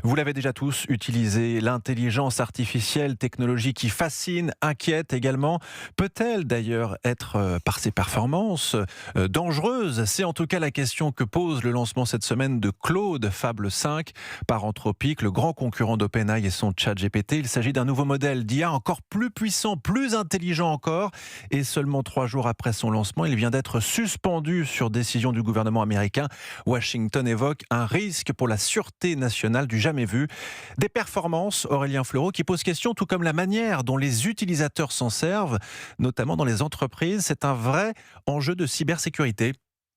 Vous l'avez déjà tous utilisé, l'intelligence artificielle, technologie qui fascine, inquiète également. Peut-elle d'ailleurs être, par ses performances, dangereuse? C'est en tout cas la question que pose le lancement cette semaine de Claude Fable 5 par Anthropic, le grand concurrent d'OpenAI et son ChatGPT. Il s'agit d'un nouveau modèle d'IA encore plus puissant, plus intelligent encore. Et seulement 3 jours après son lancement, il vient d'être suspendu sur décision du gouvernement américain. Washington évoque un risque pour la sûreté nationale du jamais vu. Des performances, Aurélien Fleureau, qui pose question, tout comme la manière dont les utilisateurs s'en servent, notamment dans les entreprises. C'est un vrai enjeu de cybersécurité.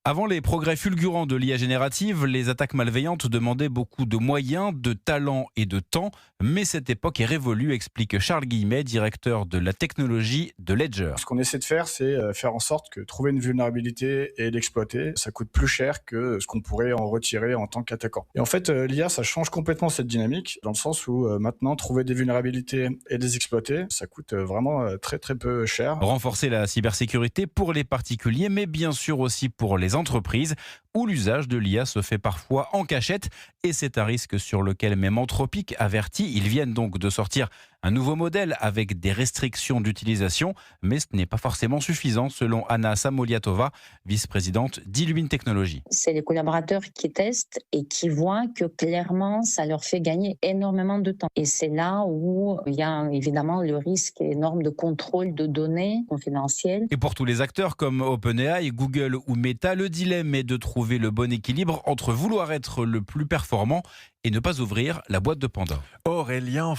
Avant les progrès fulgurants de l'IA générative, les attaques malveillantes demandaient beaucoup de moyens, de talent et de temps. Mais cette époque est révolue, explique Charles Guillemet, directeur de la technologie de Ledger. Ce qu'on essaie de faire, c'est faire en sorte que trouver une vulnérabilité et l'exploiter, ça coûte plus cher que ce qu'on pourrait en retirer en tant qu'attaquant. Et en fait, l'IA, ça change complètement cette dynamique, dans le sens où maintenant, trouver des vulnérabilités et les exploiter, ça coûte vraiment très très peu cher. Renforcer la cybersécurité pour les particuliers, mais bien sûr aussi pour les entreprises, où l'usage de l'IA se fait parfois en cachette. Et c'est un risque sur lequel même Anthropic avertit. Ils viennent donc de sortir un nouveau modèle avec des restrictions d'utilisation, mais ce n'est pas forcément suffisant, selon Anna Samoliatova, vice-présidente d'Illumine Technologies. C'est les collaborateurs qui testent et qui voient que clairement, ça leur fait gagner énormément de temps. Et c'est là où il y a évidemment le risque énorme de contrôle de données confidentielles. Et pour tous les acteurs comme OpenAI, Google ou Meta, le dilemme est de trouver le bon équilibre entre vouloir être le plus performant et ne pas ouvrir la boîte de Pandore. Aurélien